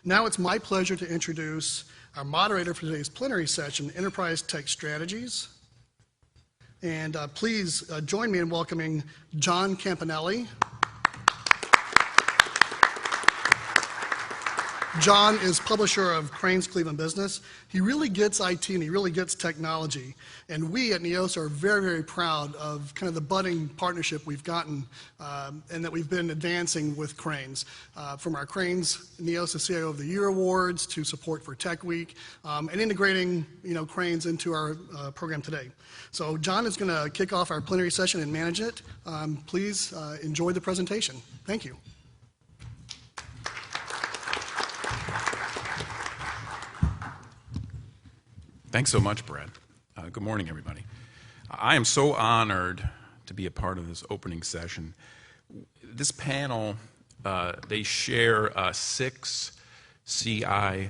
Now it's my pleasure to introduce our moderator for today's plenary session, Enterprise Tech Strategies. And please join me in welcoming John Campanelli. John is publisher of Crains Cleveland Business. He really gets IT and he really gets technology. And we at NEOS are very, very proud of kind of the budding partnership we've gotten and that we've been advancing with Crains. From our Crains NEOS CIO of the Year Awards to support for Tech Week and integrating Crains into our program today. So John is going to kick off our plenary session and manage it. Please enjoy the presentation. Thank you. Thanks so much, Brad. Good morning, everybody. I am so honored to be a part of this opening session. This panel, they share 6 CIO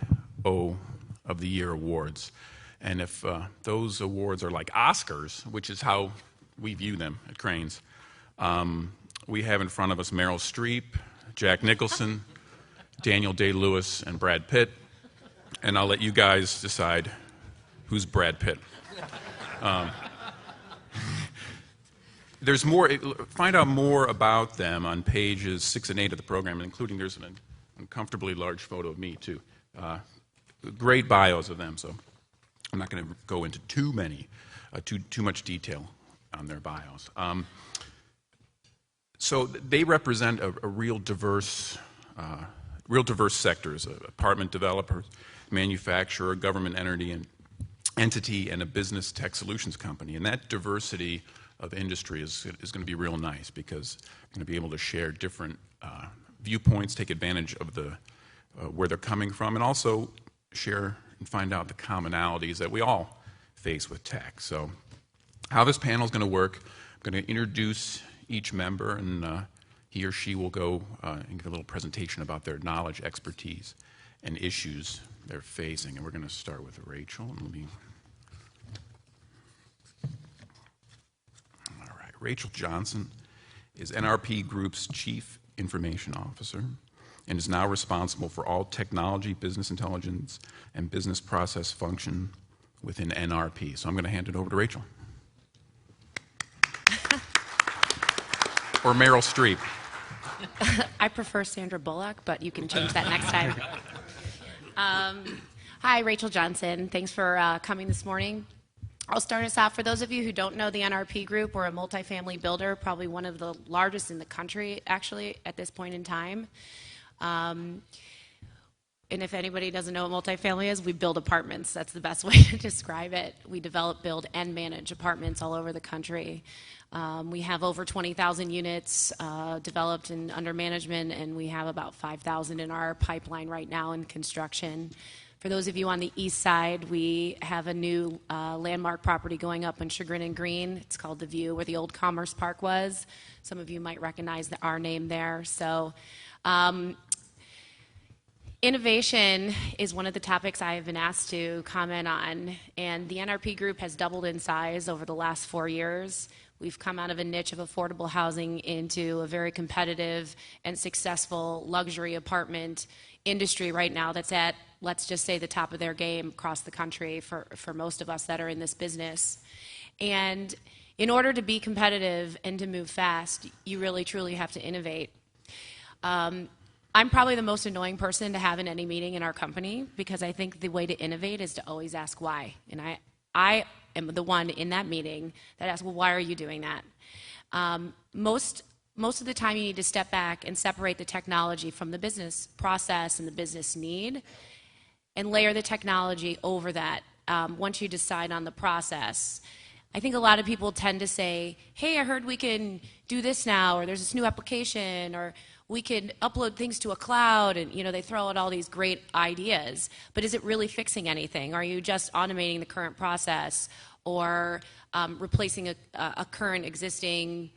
of the Year awards. And if those awards are like Oscars, which is how we view them at Crains, we have in front of us Meryl Streep, Jack Nicholson, Daniel Day-Lewis, and Brad Pitt. And I'll let you guys decide who's Brad Pitt. There's more. Find out more about them on pages 6 and 8 of the program, including there's an uncomfortably large photo of me too. Great bios of them, so I'm not going to go into too much detail on their bios. So they represent a real diverse sectors: apartment developers, manufacturer, government entity, and a business tech solutions company. And that diversity of industry is going to be real nice because we're going to be able to share different viewpoints, take advantage of where they're coming from, and also share and find out the commonalities that we all face with tech. So how this panel is going to work, I'm going to introduce each member, and he or she will go and give a little presentation about their knowledge, expertise, and issues they're facing. And we're going to start with Rachel. All right. Rachel Johnson is NRP Group's Chief Information Officer and is now responsible for all technology, business intelligence, and business process function within NRP. So I'm going to hand it over to Rachel. Or Meryl Streep. I prefer Sandra Bullock, but you can change that next time. Hi, Rachel Johnson. Thanks for coming this morning. I'll start us off. For those of you who don't know the NRP Group, we're a multifamily builder, probably one of the largest in the country, actually, at this point in time. And if anybody doesn't know what multifamily is, we build apartments. That's the best way to describe it. We develop, build, and manage apartments all over the country. We have over 20,000 units developed and under management, and we have about 5,000 in our pipeline right now in construction. For those of you on the east side, we have a new landmark property going up in Chagrin and Green. It's called The View, where the old Commerce Park was. Some of you might recognize our name there. So innovation is one of the topics I have been asked to comment on, and the NRP Group has doubled in size over the last 4 years. We've come out of a niche of affordable housing into a very competitive and successful luxury apartment industry right now that's at, let's just say, the top of their game across the country for most of us that are in this business. And in order to be competitive and to move fast, you really, truly have to innovate. I'm probably the most annoying person to have in any meeting in our company because I think the way to innovate is to always ask why. And I am the one in that meeting that asks, well, why are you doing that? Most of the time you need to step back and separate the technology from the business process and the business need and layer the technology over that once you decide on the process. I think a lot of people tend to say, hey, I heard we can do this now, or there's this new application, or we can upload things to a cloud, and they throw out all these great ideas. But is it really fixing anything? Are you just automating the current process or replacing a current existing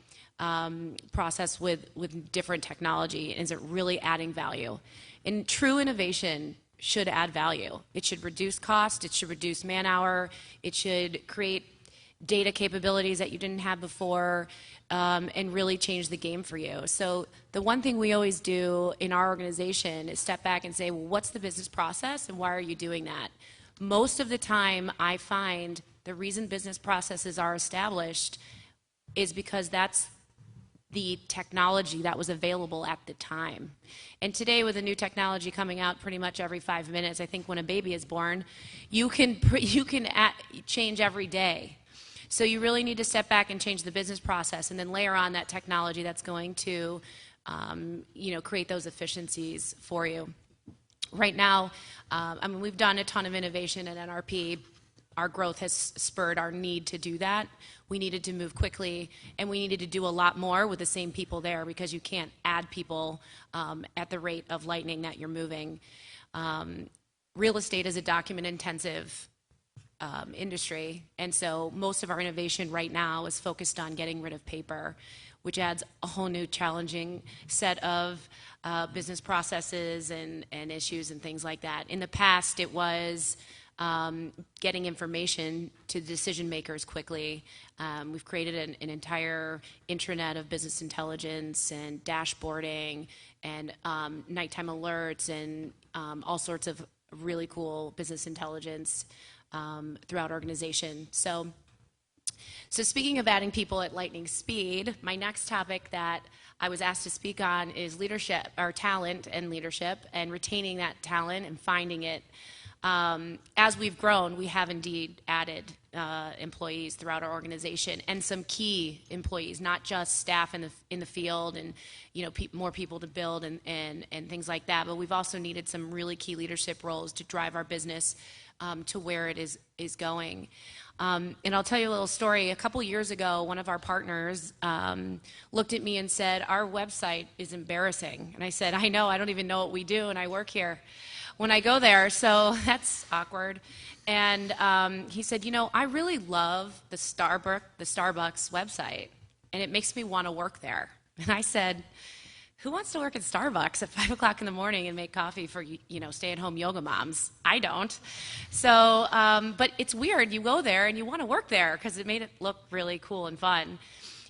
process with different technology? Is it really adding value? And true innovation should add value. It should reduce cost. It should reduce man-hour. It should create data capabilities that you didn't have before, and really change the game for you. So the one thing we always do in our organization is step back and say, well, what's the business process and why are you doing that? Most of the time, I find the reason business processes are established is because that's the technology that was available at the time. And today, with the new technology coming out pretty much every 5 minutes, I think when a baby is born, you can change every day. So you really need to step back and change the business process, and then layer on that technology that's going to, create those efficiencies for you. Right now, we've done a ton of innovation at NRP. Our growth has spurred our need to do that. We needed to move quickly, and we needed to do a lot more with the same people there, because you can't add people at the rate of lightning that you're moving. Real estate is a document-intensive industry, and so most of our innovation right now is focused on getting rid of paper, which adds a whole new challenging set of business processes and issues and things like that. In the past, it was getting information to decision makers quickly. We've created an entire intranet of business intelligence and dashboarding and nighttime alerts and all sorts of really cool business intelligence throughout our organization. So speaking of adding people at lightning speed, my next topic that I was asked to speak on is leadership, or talent and leadership, and retaining that talent and finding it. As we've grown, we have indeed added employees throughout our organization, and some key employees, not just staff in the field and more people to build and things like that. But we've also needed some really key leadership roles to drive our business to where it is going. And I'll tell you a little story. A couple years ago, one of our partners looked at me and said, "Our website is embarrassing." And I said, "I know. I don't even know what we do, and I work here when I go there, so that's awkward." And he said, "I really love the Starbucks website, and it makes me want to work there." And I said, "Who wants to work at Starbucks at 5 o'clock in the morning and make coffee for stay-at-home yoga moms? I don't." So, but it's weird. You go there and you want to work there because it made it look really cool and fun.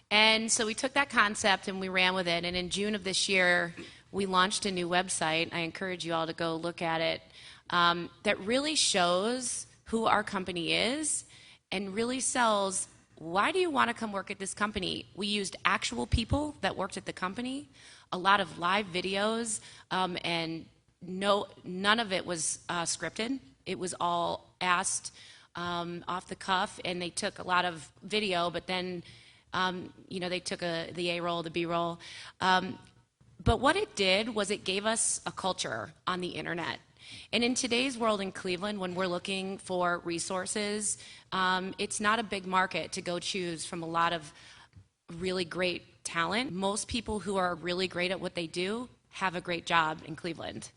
And so we took that concept and we ran with it. And in June of this year, we launched a new website. I encourage you all to go look at it, that really shows who our company is and really sells, why do you want to come work at this company? We used actual people that worked at the company, a lot of live videos, and none of it was scripted. It was all asked off the cuff, and they took a lot of video, but then they took the A-roll, the B-roll. But what it did was it gave us a culture on the internet. And in today's world in Cleveland, when we're looking for resources, it's not a big market to go choose from a lot of really great talent. Most people who are really great at what they do have a great job in Cleveland.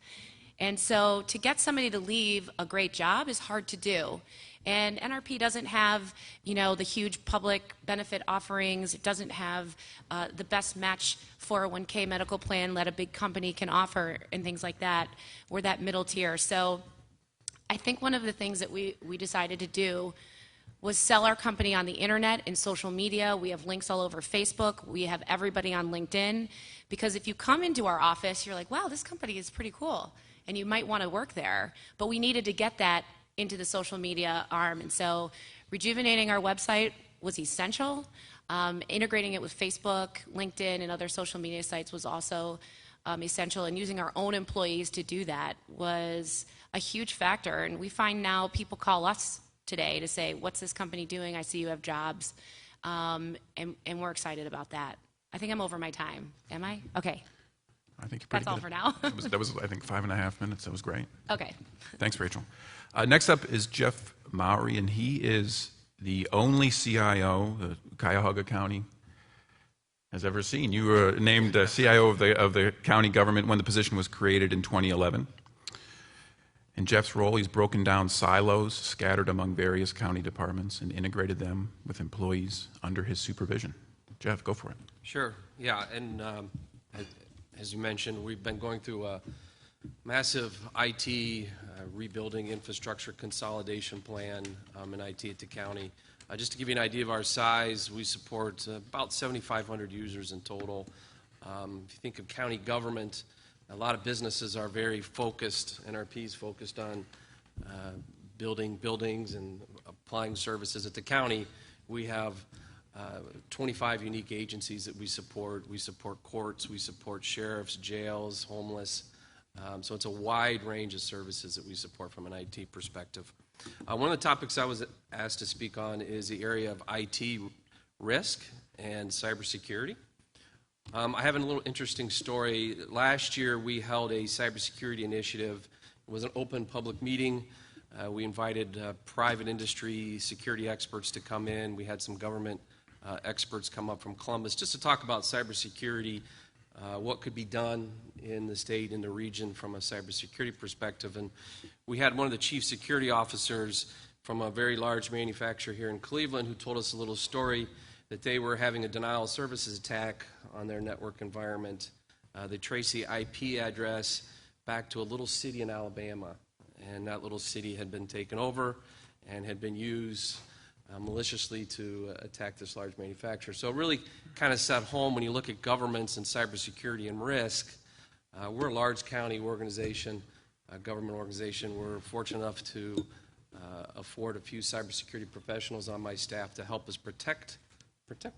And so to get somebody to leave a great job is hard to do. And NRP doesn't have, the huge public benefit offerings. It doesn't have the best match 401k medical plan that a big company can offer and things like that. We're that middle tier. So I think one of the things that we decided to do was sell our company on the internet and social media. We have links all over Facebook. We have everybody on LinkedIn. Because if you come into our office, you're like, wow, this company is pretty cool. And you might want to work there. But we needed to get that into the social media arm. And so rejuvenating our website was essential. Integrating it with Facebook, LinkedIn, and other social media sites was also essential. And using our own employees to do that was a huge factor. And we find now people call us today to say, what's this company doing? I see you have jobs. And we're excited about that. I think I'm over my time. Am I? Okay. I think you're pretty That's all good. for now. that was, I think, 5.5 minutes. That was great. Okay. Thanks, Rachel. Next up is Jeff Mowry, and he is the only CIO that Cuyahoga County has ever seen. You were named CIO of the county government when the position was created in 2011. In Jeff's role, he's broken down silos scattered among various county departments and integrated them with employees under his supervision. Jeff, go for it. Sure. Yeah, and as you mentioned, we've been going through a massive IT rebuilding infrastructure consolidation plan in IT at the county. Just to give you an idea of our size, we support about 7,500 users in total. If you think of county government, a lot of businesses are very focused, NRP's focused on building buildings and applying services. At the county, we have 25 unique agencies that we support. We support courts, we support sheriffs, jails, homeless. So it's a wide range of services that we support from an IT perspective. One of the topics I was asked to speak on is the area of IT risk and cybersecurity. I have a little interesting story. Last year, we held a cybersecurity initiative. It was an open public meeting. We invited private industry security experts to come in. We had some government experts come up from Columbus just to talk about cybersecurity, what could be done in the state and the region from a cybersecurity perspective. And we had one of the chief security officers from a very large manufacturer here in Cleveland who told us a little story that they were having a denial of services attack on their network environment. They traced the IP address back to a little city in Alabama, and that little city had been taken over and had been used maliciously to attack this large manufacturer. So it really kind of set home when you look at governments and cybersecurity and risk. We're a large county organization, a government organization. We're fortunate enough to afford a few cybersecurity professionals on my staff to help us protect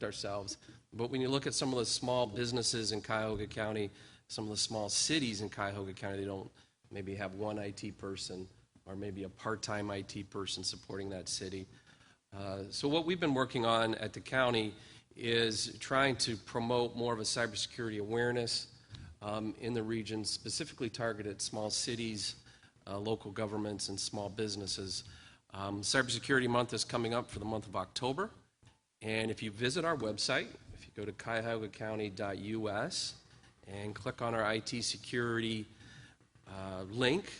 ourselves. But when you look at some of the small businesses in Cuyahoga County, some of the small cities in Cuyahoga County, they don't maybe have one IT person or maybe a part-time IT person supporting that city. So what we've been working on at the county is trying to promote more of a cybersecurity awareness in the region, specifically targeted at small cities, local governments, and small businesses. Cybersecurity Month is coming up for the month of October, and if you visit our website, if you go to cuyahogacounty.us and click on our IT security link,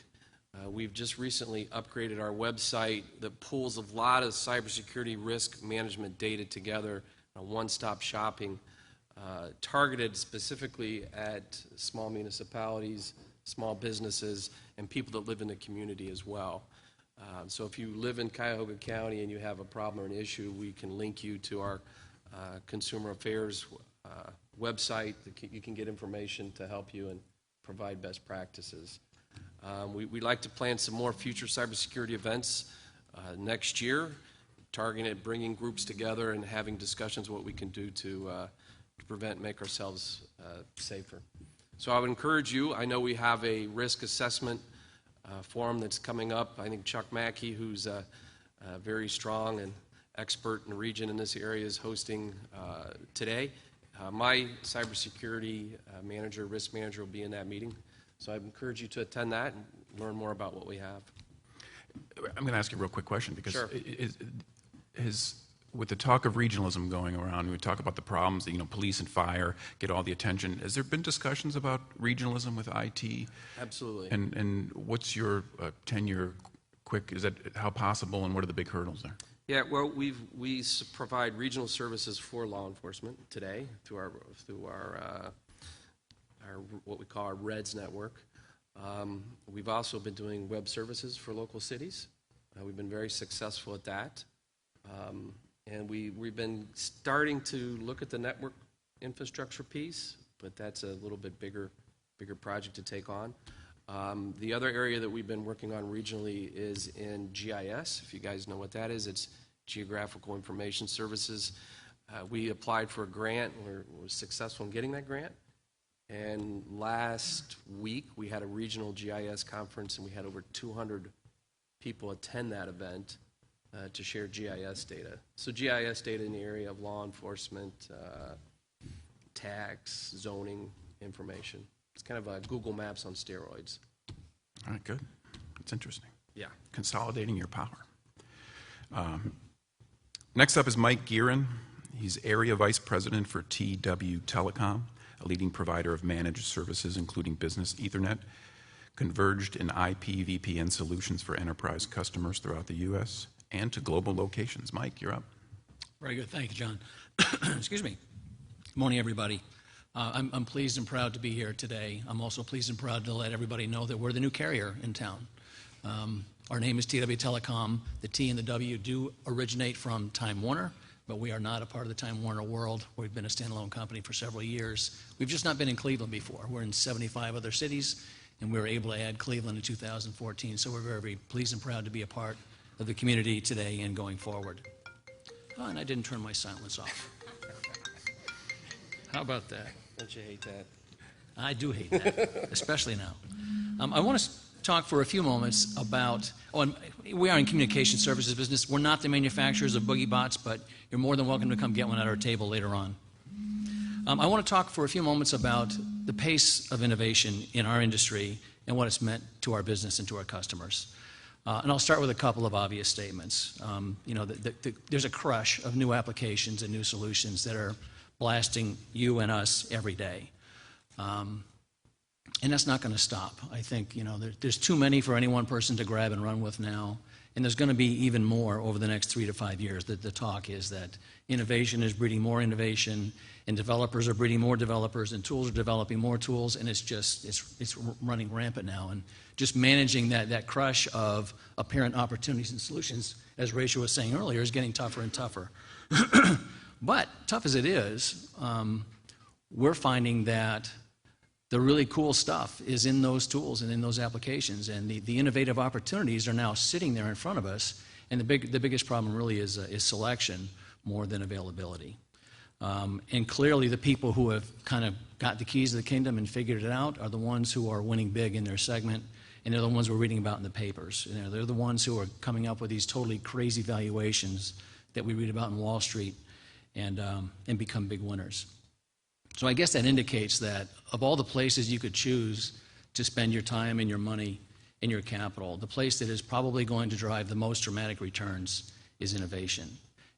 we've just recently upgraded our website that pulls a lot of cybersecurity risk management data together, one-stop shopping, targeted specifically at small municipalities, small businesses, and people that live in the community as well. So if you live in Cuyahoga County and you have a problem or an issue, we can link you to our Consumer Affairs website. You can get information to help you and provide best practices. We'd like to plan some more future cybersecurity events next year, targeting at bringing groups together and having discussions what we can do to prevent and make ourselves safer. So I would encourage you, I know we have a risk assessment forum that's coming up. I think Chuck Mackey, who's very strong and expert in the region in this area, is hosting today. My cybersecurity manager, risk manager, will be in that meeting. So I encourage you to attend that and learn more about what we have. I'm going to ask you a real quick question because Sure. With the talk of regionalism going around, we talk about the problems that, police and fire get all the attention. Has there been discussions about regionalism with IT? Absolutely. And what's your tenure quick? Is that how possible, and what are the big hurdles there? Yeah, well, we provide regional services for law enforcement today through our what we call our REDS network. We've also been doing web services for local cities. We've been very successful at that. And we've been starting to look at the network infrastructure piece, but that's a little bit bigger project to take on. The other area that we've been working on regionally is in GIS. If you guys know what that is, it's Geographical Information Services. We applied for a grant and were successful in getting that grant. And last week, we had a regional GIS conference, and we had over 200 people attend that event to share GIS data. So GIS data in the area of law enforcement, tax, zoning information. It's kind of a Google Maps on steroids. All right, good. That's interesting. Yeah. Consolidating your power. Next up is Mike Gearin. He's Area Vice President for TW Telecom, a leading provider of managed services, including business Ethernet, converged in IP VPN solutions for enterprise customers throughout the U.S. and to global locations. Mike, you're up. Very good. Thank you, John. Excuse me. Good morning, everybody. I'm pleased and proud to be here today. I'm also pleased and proud to let everybody know that we're the new carrier in town. Our name is TW Telecom. The T and the W do originate from Time Warner, but we are not a part of the Time Warner world. We've been a standalone company for several years. We've just not been in Cleveland before. We're in 75 other cities, and we were able to add Cleveland in 2014, so we're very, very pleased and proud to be a part of the community today and going forward. Oh, and I didn't turn my silence off. How about that? Don't you hate that? I do hate that, especially now. I want to talk for a few moments about, and we are in communication services business. We're not the manufacturers of boogie bots, but you're more than welcome to come get one at our table later on. I want to talk for a few moments about the pace of innovation in our industry and what it's meant to our business and to our customers. And I'll start with a couple of obvious statements. There's a crush of new applications and new solutions that are blasting you and us every day. And that's not going to stop. I think, there's too many for any one person to grab and run with now. And there's going to be even more over the next 3 to 5 years. The talk is that innovation is breeding more innovation, and developers are breeding more developers, and tools are developing more tools, and it's running rampant now. And just managing that crush of apparent opportunities and solutions, as Rachel was saying earlier, is getting tougher and tougher. But tough as it is, we're finding that the really cool stuff is in those tools and in those applications, and the innovative opportunities are now sitting there in front of us. And the biggest problem really is selection more than availability. And clearly, the people who have kind of got the keys to the kingdom and figured it out are the ones who are winning big in their segment, and they're the ones we're reading about in the papers. They're the ones who are coming up with these totally crazy valuations that we read about in Wall Street and become big winners. So I guess that indicates that of all the places you could choose to spend your time and your money and your capital, the place that is probably going to drive the most dramatic returns is innovation.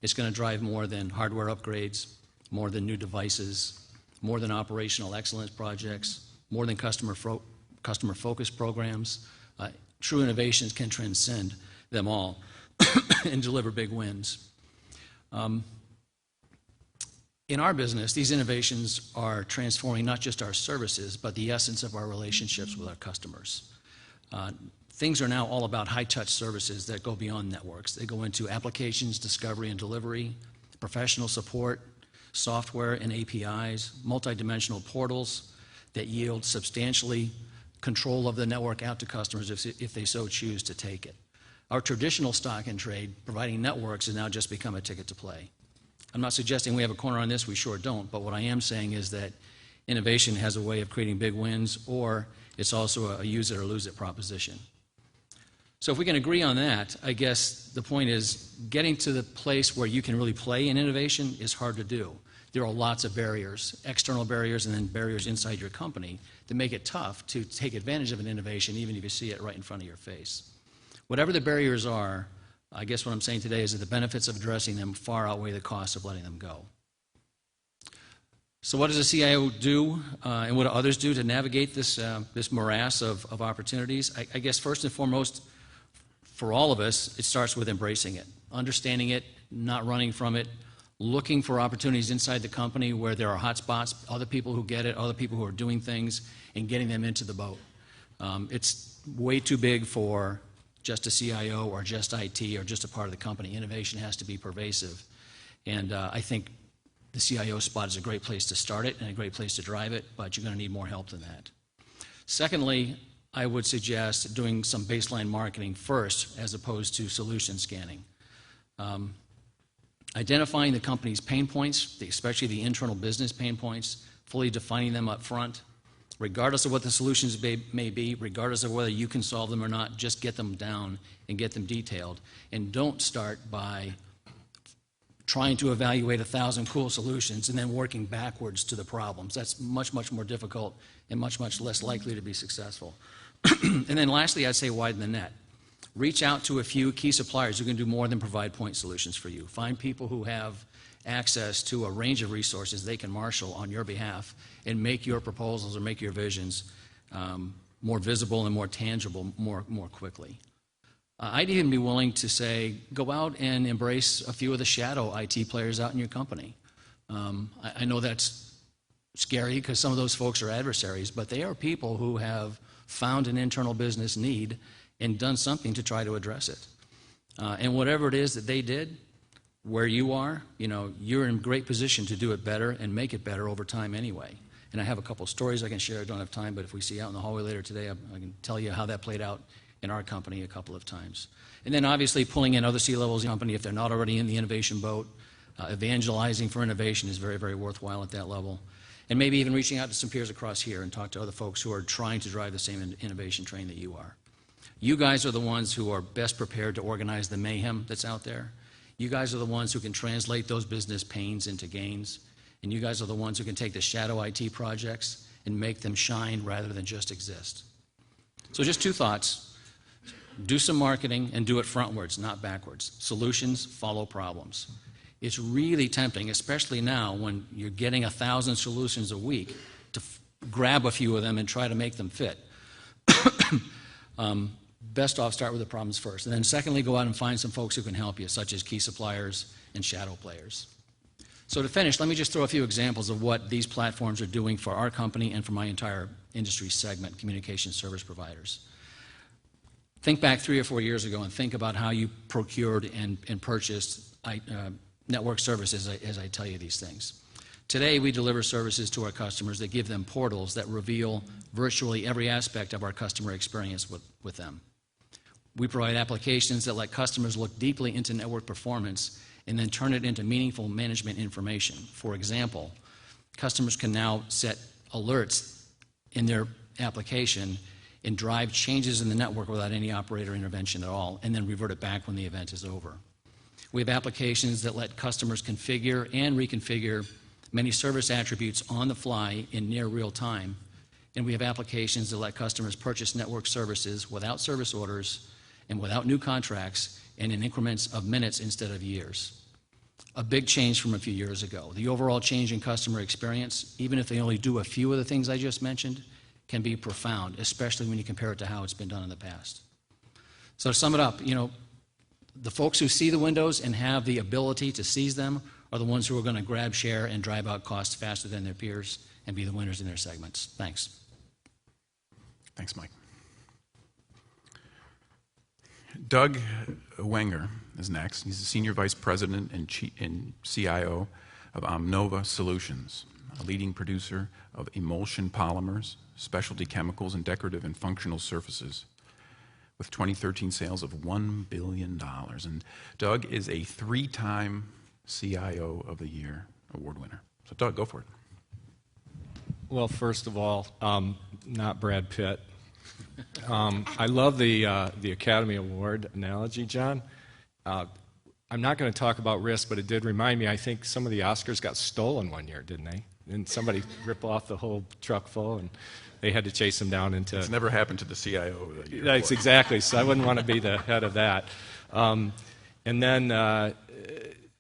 It's going to drive more than hardware upgrades, more than new devices, more than operational excellence projects, more than customer-focused programs. True innovations can transcend them all and deliver big wins. In our business, these innovations are transforming not just our services, but the essence of our relationships with our customers. Things are now all about high-touch services that go beyond networks. They go into applications, discovery and delivery, professional support, software and APIs, multidimensional portals that yield substantially control of the network out to customers if they so choose to take it. Our traditional stock and trade, providing networks, has now just become a ticket to play. I'm not suggesting we have a corner on this, we sure don't, but what I am saying is that innovation has a way of creating big wins, or it's also a use it or lose it proposition. So if we can agree on that, I guess the point is getting to the place where you can really play in innovation is hard to do. There are lots of barriers, external barriers and then barriers inside your company that make it tough to take advantage of an innovation even if you see it right in front of your face. Whatever the barriers are, I guess what I'm saying today is that the benefits of addressing them far outweigh the costs of letting them go. So what does a CIO do, and what do others do to navigate this morass of opportunities? I guess first and foremost, for all of us, it starts with embracing it, understanding it, not running from it, looking for opportunities inside the company where there are hot spots, other people who get it, other people who are doing things, and getting them into the boat. It's way too big for just a CIO or just IT or just a part of the company. Innovation has to be pervasive. And I think the CIO spot is a great place to start it and a great place to drive it, but you're going to need more help than that. Secondly, I would suggest doing some baseline marketing first as opposed to solution scanning. Identifying the company's pain points, especially the internal business pain points, fully defining them up front, regardless of what the solutions may be, regardless of whether you can solve them or not, just get them down and get them detailed. And don't start by trying to evaluate 1,000 cool solutions and then working backwards to the problems. That's much, much more difficult and much, much less likely to be successful. And then lastly, I'd say widen the net. Reach out to a few key suppliers who can do more than provide point solutions for you. Find people who have access to a range of resources they can marshal on your behalf and make your proposals or make your visions more visible and more tangible more quickly. I'd even be willing to say, go out and embrace a few of the shadow IT players out in your company. I know that's scary because some of those folks are adversaries, but they are people who have found an internal business need and done something to try to address it. And whatever it is that they did, where you are, you're in great position to do it better and make it better over time anyway. And I have a couple stories I can share. I don't have time, but if we see out in the hallway later today, I can tell you how that played out in our company a couple of times. And then obviously pulling in other C-levels in the company if they're not already in the innovation boat. Evangelizing for innovation is very, very worthwhile at that level. And maybe even reaching out to some peers across here and talk to other folks who are trying to drive the same innovation train that you are. You guys are the ones who are best prepared to organize the mayhem that's out there. You guys are the ones who can translate those business pains into gains. And you guys are the ones who can take the shadow IT projects and make them shine rather than just exist. So just two thoughts. Do some marketing and do it frontwards, not backwards. Solutions follow problems. It's really tempting, especially now when you're getting 1,000 solutions a week, to grab a few of them and try to make them fit. Best off, start with the problems first. And then secondly, go out and find some folks who can help you, such as key suppliers and shadow players. So to finish, let me just throw a few examples of what these platforms are doing for our company and for my entire industry segment, communication service providers. Think back 3 or 4 years ago and think about how you procured and purchased network services as I tell you these things. Today, we deliver services to our customers that give them portals that reveal virtually every aspect of our customer experience with them. We provide applications that let customers look deeply into network performance and then turn it into meaningful management information. For example, customers can now set alerts in their application and drive changes in the network without any operator intervention at all, and then revert it back when the event is over. We have applications that let customers configure and reconfigure many service attributes on the fly in near real time, and we have applications that let customers purchase network services without service orders and without new contracts and in increments of minutes instead of years. A big change from a few years ago. The overall change in customer experience, even if they only do a few of the things I just mentioned, can be profound, especially when you compare it to how it's been done in the past. So to sum it up, the folks who see the windows and have the ability to seize them are the ones who are going to grab share and drive out costs faster than their peers and be the winners in their segments. Thanks. Thanks, Mike. Doug Wenger is next. He's the Senior Vice President and CIO of Omnova Solutions, a leading producer of emulsion polymers, specialty chemicals, and decorative and functional surfaces, with 2013 sales of $1 billion. And Doug is a 3-time CIO of the Year award winner. So Doug, go for it. Well, first of all, not Brad Pitt. I love the Academy Award analogy, John. I'm not going to talk about risk, but it did remind me, I think some of the Oscars got stolen one year, didn't they? And somebody ripped off the whole truck full, and they had to chase them down into... It's never happened to the CIO of the Year. That's exactly, so I wouldn't want to be the head of that. And then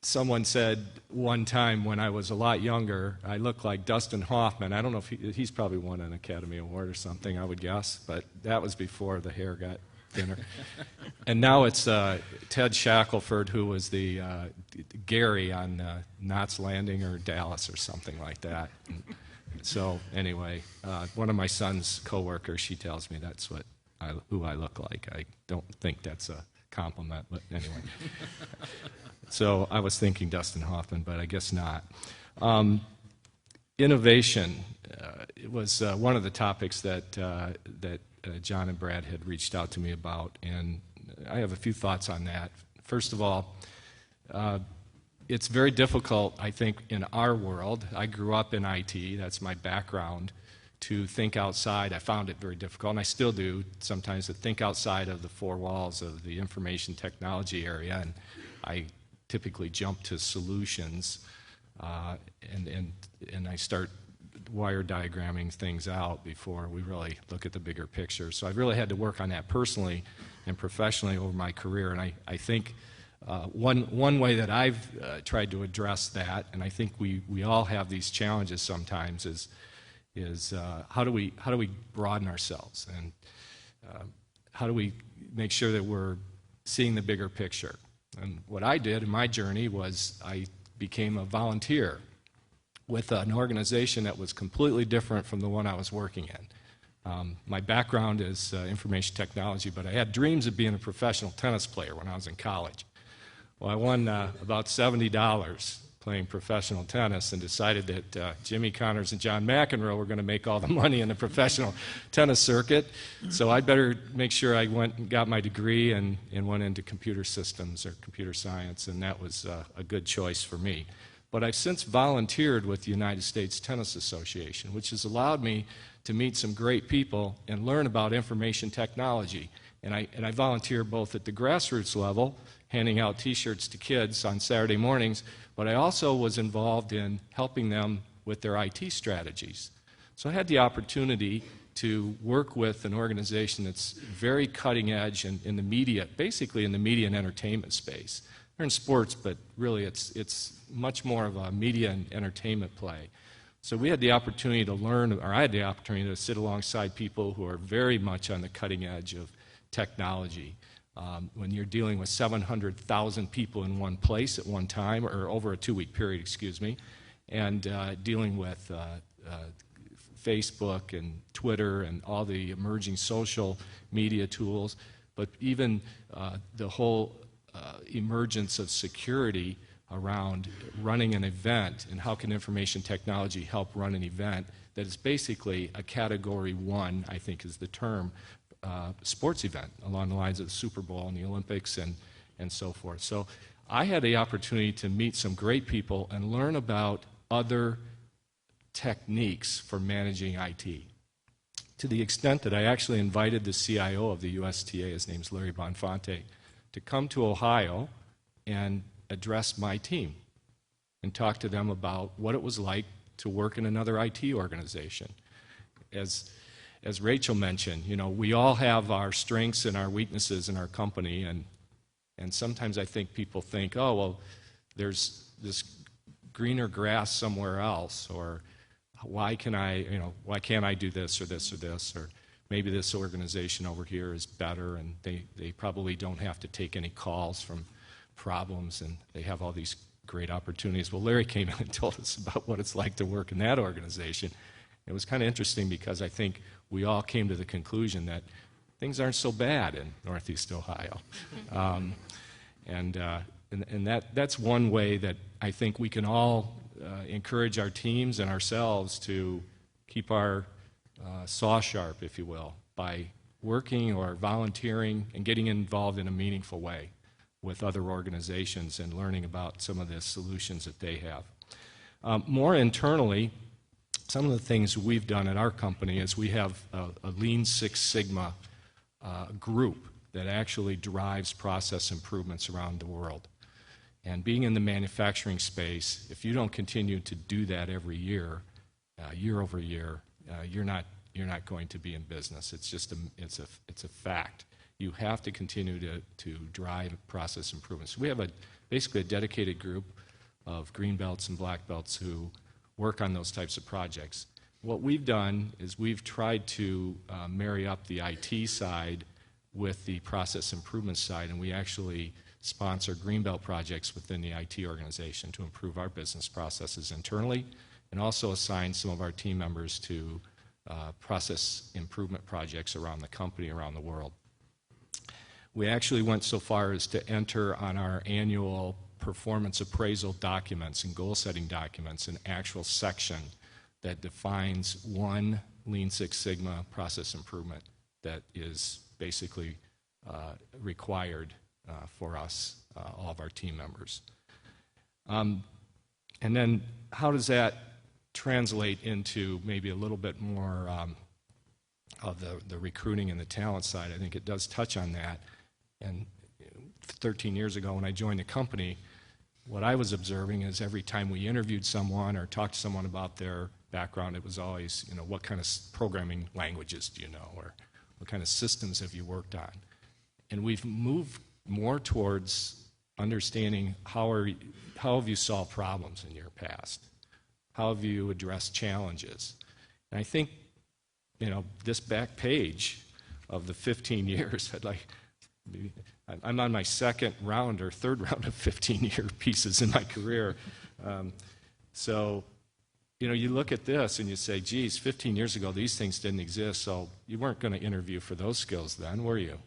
someone said one time when I was a lot younger, I looked like Dustin Hoffman. I don't know if he's probably won an Academy Award or something, I would guess, but that was before the hair got thinner. And now it's Ted Shackelford, who was the Gary on Knots Landing or Dallas or something like that. And so anyway, one of my son's coworkers, she tells me that's who I look like. I don't think that's a compliment, but anyway. So I was thinking Dustin Hoffman, but I guess not. Innovation was one of the topics that John and Brad had reached out to me about, and I have a few thoughts on that. First of all, it's very difficult, I think, in our world. I grew up in IT, that's my background, to think outside. I found it very difficult, and I still do sometimes, to think outside of the 4 walls of the information technology area, and I typically jump to solutions, and I start wire diagramming things out before we really look at the bigger picture. So I've really had to work on that personally and professionally over my career, and I think one way that I've tried to address that, and I think we all have these challenges sometimes, is how do we broaden ourselves, and how do we make sure that we're seeing the bigger picture. And what I did in my journey was I became a volunteer with an organization that was completely different from the one I was working in. My background is information technology, but I had dreams of being a professional tennis player when I was in college. Well, I won about $70 playing professional tennis and decided that Jimmy Connors and John McEnroe were going to make all the money in the professional tennis circuit. So I'd better make sure I went and got my degree and went into computer systems or computer science, and that was a good choice for me. But I've since volunteered with the United States Tennis Association, which has allowed me to meet some great people and learn about information technology. And I volunteer both at the grassroots level, handing out T-shirts to kids on Saturday mornings, but I also was involved in helping them with their IT strategies. So I had the opportunity to work with an organization that's very cutting edge in the media, basically in the media and entertainment space. They're in sports, but really it's much more of a media and entertainment play. So we had the opportunity to learn, or I had the opportunity to sit alongside people who are very much on the cutting edge of technology. When you're dealing with 700,000 people in one place at one time, or over a 2-week period, excuse me, and dealing with Facebook and Twitter and all the emerging social media tools, but even the whole emergence of security around running an event and how can information technology help run an event that is basically a Category 1, I think is the term, sports event along the lines of the Super Bowl and the Olympics and so forth. So I had the opportunity to meet some great people and learn about other techniques for managing IT, to the extent that I actually invited the CIO of the USTA, his name's Larry Bonfante, to come to Ohio and address my team and talk to them about what it was like to work in another IT organization. As Rachel mentioned, you know, we all have our strengths and our weaknesses in our company, and sometimes I think people think, oh, well, there's this greener grass somewhere else, or why can't I do this or this or this, or maybe this organization over here is better and they probably don't have to take any calls from problems and they have all these great opportunities. Well, Larry came in and told us about what it's like to work in that organization. It was kind of interesting because I think we all came to the conclusion that things aren't so bad in Northeast Ohio. And that's one way that I think we can all encourage our teams and ourselves to keep our saw sharp, if you will, by working or volunteering and getting involved in a meaningful way with other organizations and learning about some of the solutions that they have. More internally, some of the things we've done at our company is we have a Lean Six Sigma group that actually drives process improvements around the world. And being in the manufacturing space, if you don't continue to do that every year, year over year, you're not going to be in business. It's just it's a fact. You have to continue to drive process improvements. We have basically a dedicated group of green belts and black belts who work on those types of projects. What we've done is we've tried to marry up the IT side with the process improvement side, and we actually sponsor greenbelt projects within the IT organization to improve our business processes internally, and also assign some of our team members to process improvement projects around the company, around the world. We actually went so far as to enter on our annual performance appraisal documents and goal-setting documents an actual section that defines one Lean Six Sigma process improvement that is basically required for us, all of our team members. And then how does that translate into maybe a little bit more of the recruiting and the talent side? I think it does touch on that. And 13 years ago when I joined the company, what I was observing is every time we interviewed someone or talked to someone about their background, it was always, you know, what kind of programming languages do you know, or what kind of systems have you worked on? And we've moved more towards understanding how have you solved problems in your past? How have you addressed challenges? And I think, you know, this back page of the 15 years, I'm on my second round or third round of 15-year pieces in my career. So you look at this and you say, geez, 15 years ago these things didn't exist, so you weren't going to interview for those skills then, were you?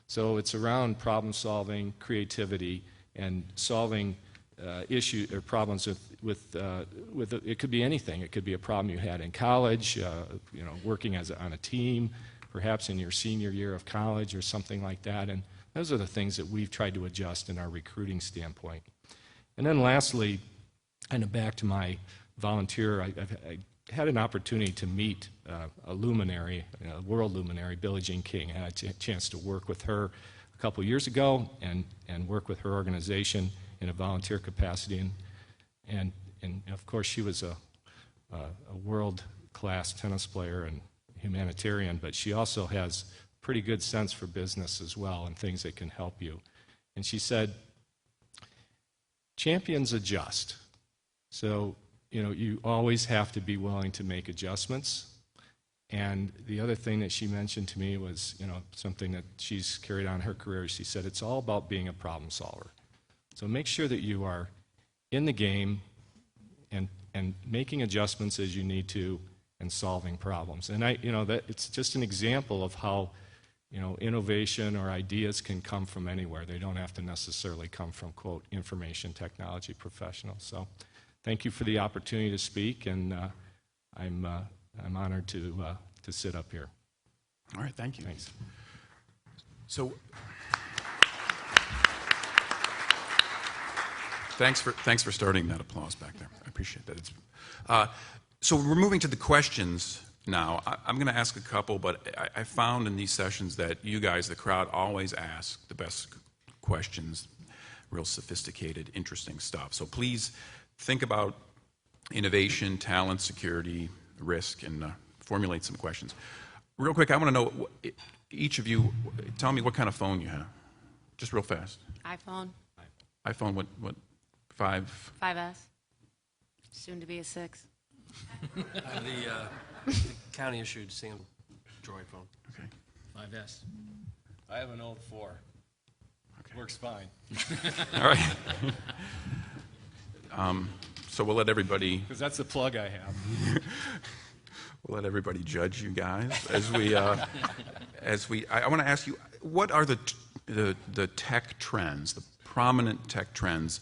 So it's around problem solving, creativity, and solving issues or problems with it could be anything. It could be a problem you had in college, working on a team, perhaps in your senior year of college or something like that. And those are the things that we've tried to adjust in our recruiting standpoint. And then lastly, kind of back to my volunteer, I had an opportunity to meet a luminary, a world luminary, Billie Jean King. I had a chance to work with her a couple years ago and work with her organization in a volunteer capacity. And of course, she was a world-class tennis player and humanitarian, but she also has pretty good sense for business as well and things that can help you. And she said, champions adjust. So, you always have to be willing to make adjustments. And the other thing that she mentioned to me was, something that she's carried on in her career. She said, it's all about being a problem solver. So make sure that you are in the game and making adjustments as you need to and solving problems. And that it's just an example of how, innovation or ideas can come from anywhere. They don't have to necessarily come from, quote, information technology professionals. So thank you for the opportunity to speak, and I'm honored to sit up here. All right, thank you. Thanks. So, thanks for starting that applause back there. I appreciate that. So we're moving to the questions now. I'm going to ask a couple, but I found in these sessions that you guys, the crowd, always ask the best questions, real sophisticated, interesting stuff. So please think about innovation, talent, security, risk, and formulate some questions. Real quick, I want to know, each of you, tell me what kind of phone you have. Just real fast. iPhone. iPhone, what, 5S. Soon to be a 6. The county issued Android phone. Okay. 5S. I have an old 4. Okay. Works fine. All right. So we'll let everybody... Because that's the plug I have. We'll let everybody judge you guys as we... I want to ask you, what are the tech trends, the prominent tech trends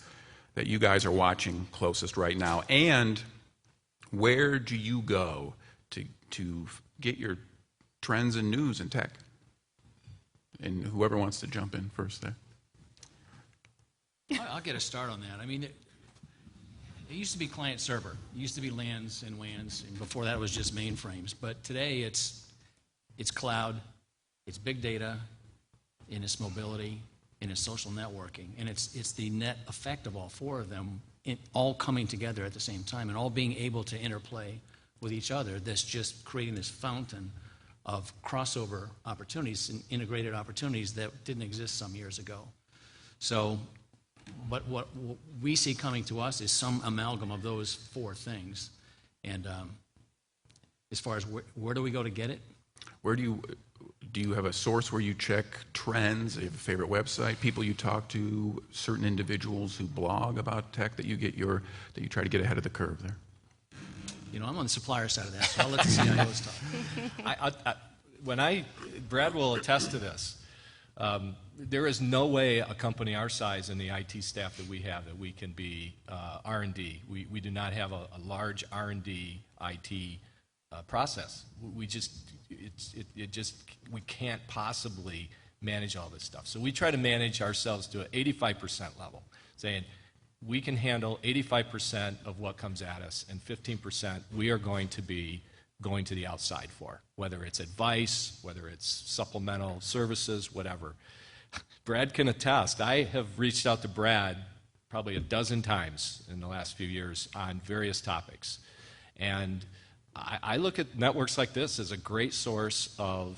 that you guys are watching closest right now? And where do you go to get your trends and news in tech? And whoever wants to jump in first there. I'll get a start on that. I mean, it used to be client server. It used to be LANs and WANs, and before that it was just mainframes. But today it's cloud, it's big data, and it's mobility, and it's social networking. And it's the net effect of all 4 of them all coming together at the same time and all being able to interplay with each other that's just creating this fountain of crossover opportunities and integrated opportunities that didn't exist some years ago. So, but what we see coming to us is some amalgam of those 4 things. And as far as where do we go to get it? Where do you have a source where you check trends? Do you have a favorite website? People you talk to? Certain individuals who blog about tech that you try to get ahead of the curve there? I'm on the supplier side of that, so I'll let the CIOs talk. Brad will attest to this. There is no way a company our size and the IT staff that we have that we can be R&D. We do not have a large R&D IT process. We can't possibly manage all this stuff. So we try to manage ourselves to an 85% level, saying we can handle 85% of what comes at us, and 15% we are going to be going to the outside for, whether it's advice, whether it's supplemental services, whatever. Brad can attest. I have reached out to Brad probably a dozen times in the last few years on various topics. And I look at networks like this as a great source of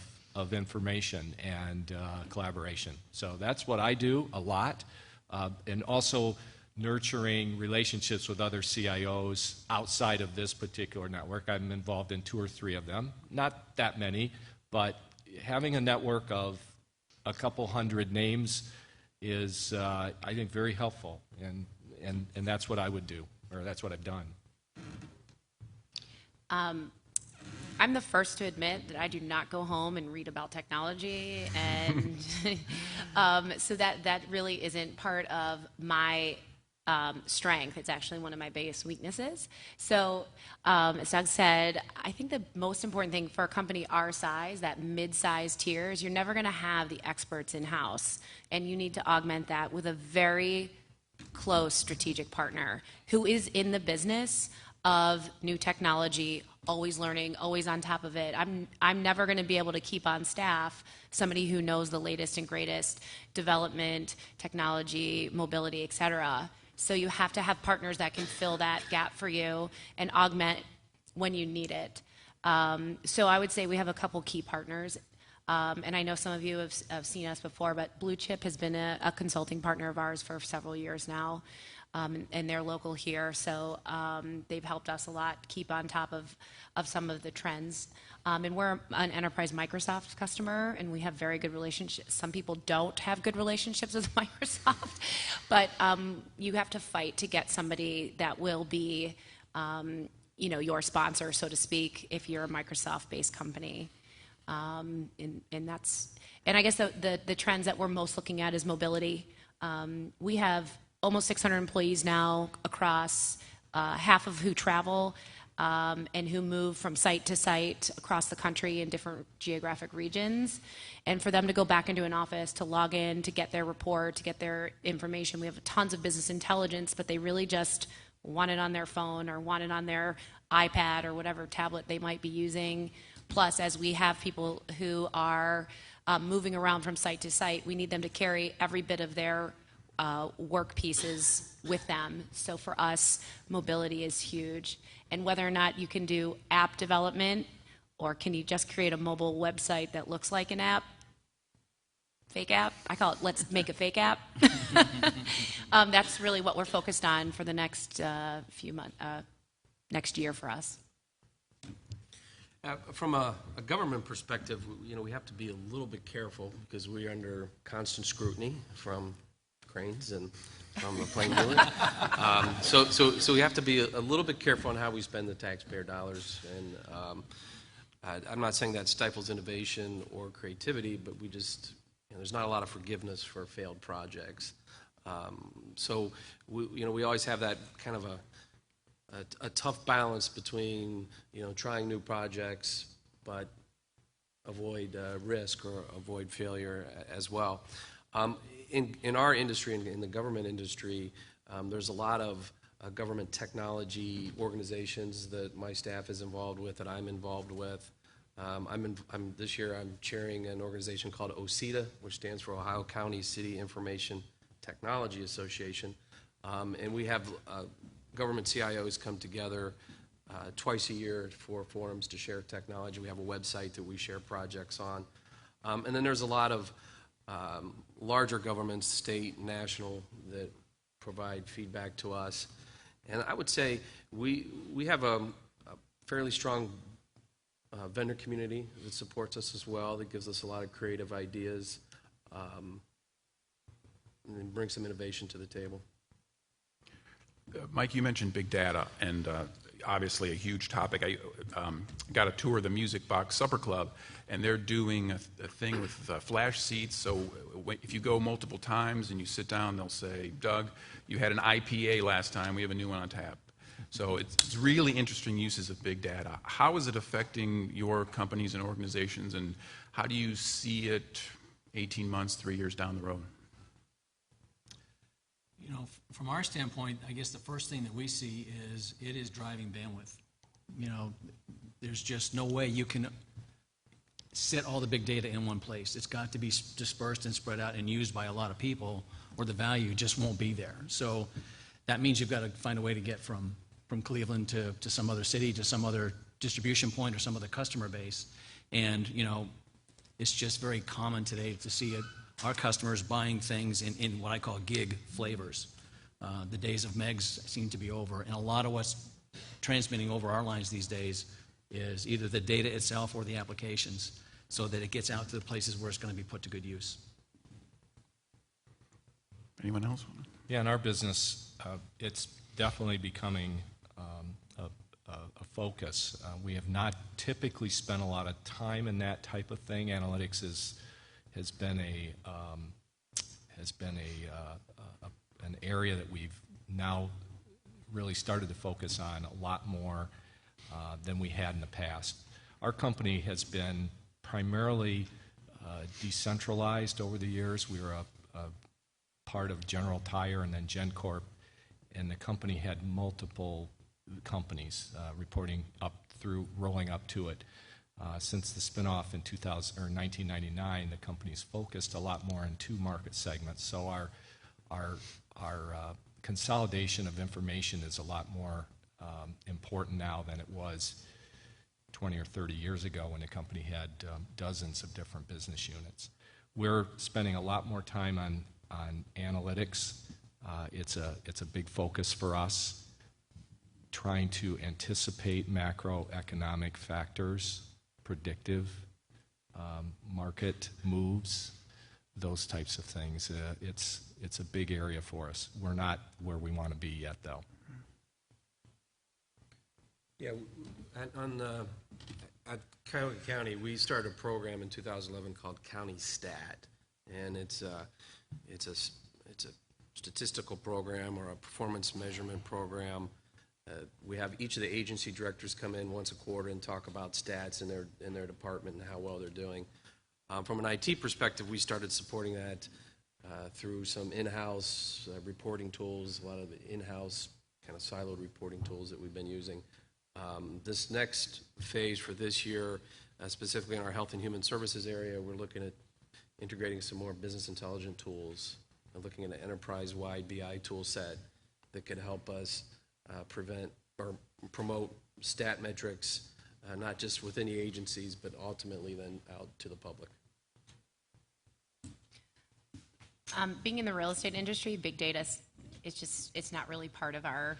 information and collaboration. So that's what I do a lot. And also nurturing relationships with other CIOs outside of this particular network. I'm involved in 2 or 3 of them. Not that many, but having a network of a couple hundred names is, I think, very helpful. And that's what I would do, or that's what I've done. I'm the first to admit that I do not go home and read about technology, and so that really isn't part of my strength. It's actually one of my biggest weaknesses. So, as Doug said, I think the most important thing for a company our size, that mid-size tier, is you're never going to have the experts in-house, and you need to augment that with a very close strategic partner who is in the business of new technology, always learning, always on top of it. I'm never going to be able to keep on staff somebody who knows the latest and greatest development, technology, mobility, et cetera. So you have to have partners that can fill that gap for you and augment when you need it. So I would say we have a couple key partners. And I know some of you have seen us before, but Blue Chip has been a consulting partner of ours for several years now. And they're local here, so they've helped us a lot keep on top of some of the trends. And we're an enterprise Microsoft customer, and we have very good relationships. Some people don't have good relationships with Microsoft, but you have to fight to get somebody that will be, your sponsor, so to speak, if you're a Microsoft-based company. And I guess the trends that we're most looking at is mobility. We have almost 600 employees now across, half of who travel and who move from site to site across the country in different geographic regions. And for them to go back into an office, to log in, to get their report, to get their information. We have tons of business intelligence, but they really just want it on their phone or want it on their iPad or whatever tablet they might be using. Plus, as we have people who are moving around from site to site, we need them to carry every bit of their work pieces with them. So for us, mobility is huge. And whether or not you can do app development or can you just create a mobile website that looks like an app, fake app, I call it let's make a fake app. That's really what we're focused on for the next few months, next year for us. From a government perspective, we have to be a little bit careful because we're under constant scrutiny from Crains and from the Plain Dealer. So we have to be a little bit careful on how we spend the taxpayer dollars. And I'm not saying that stifles innovation or creativity, but we just, there's not a lot of forgiveness for failed projects. So we always have that kind of a tough balance between trying new projects but avoid risk or avoid failure as well. In our industry, in the government industry, there's a lot of government technology organizations that my staff is involved with, that I'm involved with. This year I'm chairing an organization called OCETA, which stands for Ohio County City Information Technology Association. And we have government CIOs come together twice a year for forums to share technology. We have a website that we share projects on. And then there's a lot of larger governments, state, national, that provide feedback to us. And I would say we have a fairly strong vendor community that supports us as well, that gives us a lot of creative ideas and brings some innovation to the table. Mike, you mentioned big data, and obviously a huge topic. I got a tour of the Music Box Supper Club, and they're doing a thing with flash seats. So if you go multiple times and you sit down, they'll say, Doug, you had an IPA last time. We have a new one on tap. So it's really interesting uses of big data. How is it affecting your companies and organizations, and how do you see it 18 months, 3 years down the road? From our standpoint, I guess the first thing that we see is it is driving bandwidth. There's just no way you can sit all the big data in one place. It's got to be dispersed and spread out and used by a lot of people, or the value just won't be there. So that means you've got to find a way to get from Cleveland to some other city, to some other distribution point or some other customer base. And, it's just very common today to see it. Our customers buying things in what I call gig flavors. The days of megs seem to be over, and a lot of what's transmitting over our lines these days is either the data itself or the applications, so that it gets out to the places where it's going to be put to good use. Anyone else? Yeah, in our business, it's definitely becoming a focus. We have not typically spent a lot of time in that type of thing. Analytics has been an area that we've now really started to focus on a lot more than we had in the past. Our company has been primarily decentralized over the years. We were a part of General Tire and then GenCorp, and the company had multiple companies rolling up to it. Since the spinoff in 1999, the company's focused a lot more in two market segments. So our consolidation of information is a lot more important now than it was 20 or 30 years ago when the company had dozens of different business units. We're spending a lot more time on analytics. It's a big focus for us, trying to anticipate macroeconomic factors, predictive market moves, those types of things. It's a big area for us. We're not where we want to be yet, though. Yeah, at Cuyahoga County, we started a program in 2011 called County Stat, and it's a statistical program or a performance measurement program. We have each of the agency directors come in once a quarter and talk about stats in their department and how well they're doing. From an IT perspective, we started supporting that through some in-house reporting tools, a lot of the in-house kind of siloed reporting tools that we've been using. This next phase for this year, specifically in our health and human services area, we're looking at integrating some more business intelligence tools and looking at an enterprise-wide BI tool set that could help us prevent or promote stat metrics, not just within the agencies, but ultimately then out to the public. Being in the real estate industry, big data, it's not really part of our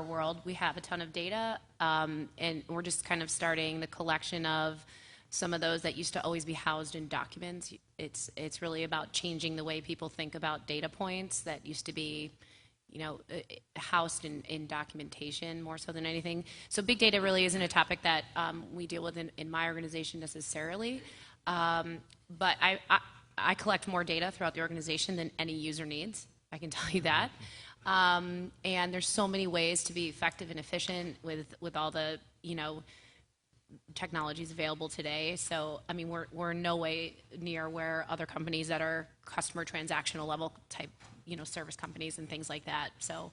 world. We have a ton of data, and we're just kind of starting the collection of some of those that used to always be housed in documents. It's really about changing the way people think about data points that used to be, housed in documentation more so than anything. So big data really isn't a topic that we deal with in my organization necessarily, but I collect more data throughout the organization than any user needs. I can tell you that. And there's so many ways to be effective and efficient with all the, technologies available today. So, I mean, we're in no way near where other companies that are customer transactional level type, service companies and things like that. So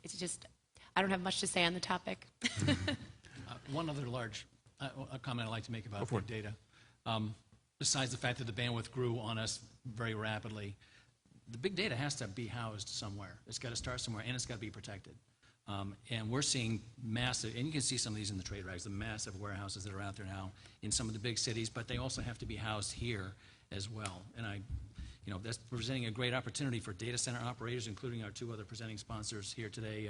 it's just, I don't have much to say on the topic. One other large comment I'd like to make about big data. Besides the fact that the bandwidth grew on us very rapidly, the big data has to be housed somewhere. It's got to start somewhere, and it's got to be protected. And we're seeing massive, and you can see some of these in the trade rags, the massive warehouses that are out there now in some of the big cities, but they also have to be housed here as well. And that's presenting a great opportunity for data center operators, including our two other presenting sponsors here today,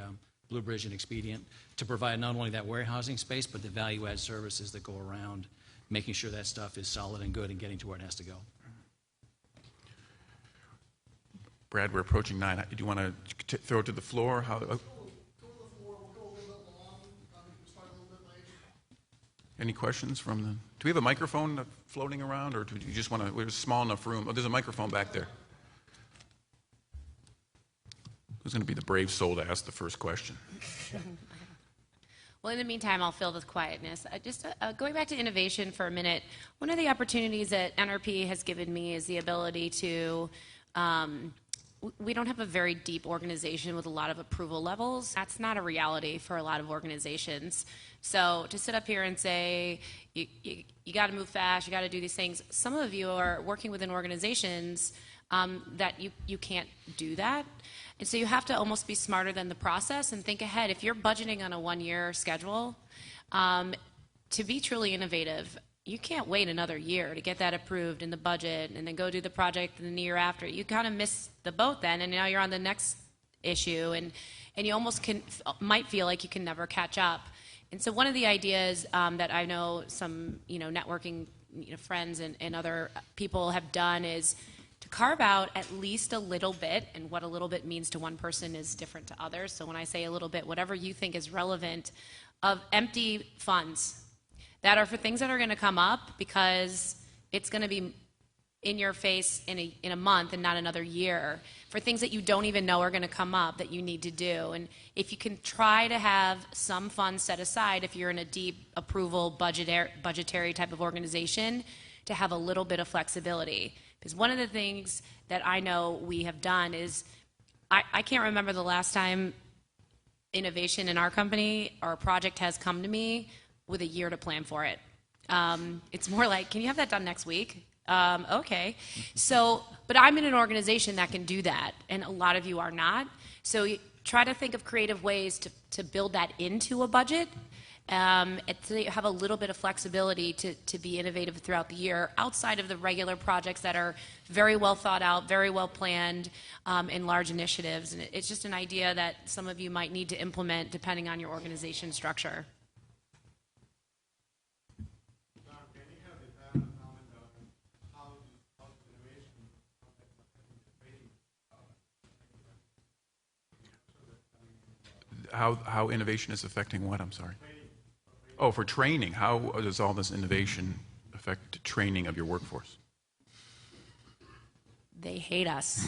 Blue Bridge and Expedient, to provide not only that warehousing space, but the value-add services that go around making sure that stuff is solid and good and getting to where it has to go. Brad, we're approaching 9. Do you want to throw it to the floor? Any questions from the... Do we have a microphone floating around, or do you just want to... We're a small enough room. Oh, there's a microphone back there. Who's going to be the brave soul to ask the first question? Well, in the meantime, I'll fill with quietness. Going back to innovation for a minute, one of the opportunities that NRP has given me is the ability to... we don't have a very deep organization with a lot of approval levels. That's not a reality for a lot of organizations. So to sit up here and say, you got to move fast, you got to do these things, some of you are working within organizations that you can't do that. And so you have to almost be smarter than the process and think ahead. If you're budgeting on a one-year schedule, to be truly innovative, you can't wait another year to get that approved in the budget and then go do the project in the year after. You kind of miss the boat then, and now you're on the next issue, and you almost might feel like you can never catch up. And so one of the ideas that I know some networking friends and other people have done is to carve out at least a little bit, and what a little bit means to one person is different to others. So when I say a little bit, whatever you think is relevant, of empty funds that are for things that are going to come up because it's going to be in your face in a month and not another year, for things that you don't even know are going to come up that you need to do. And if you can try to have some funds set aside, if you're in a deep approval budgetary type of organization, to have a little bit of flexibility. Because one of the things that I know we have done is, I can't remember the last time innovation in our company or a project has come to me with a year to plan for it. It's more like, can you have that done next week? Okay. So, but I'm in an organization that can do that, and a lot of you are not. So you try to think of creative ways to build that into a budget, and so you have a little bit of flexibility to be innovative throughout the year outside of the regular projects that are very well thought out, very well planned, and large initiatives. And it's just an idea that some of you might need to implement depending on your organization structure. How innovation is affecting what? I'm sorry. Oh, for training. How does all this innovation affect training of your workforce? They hate us.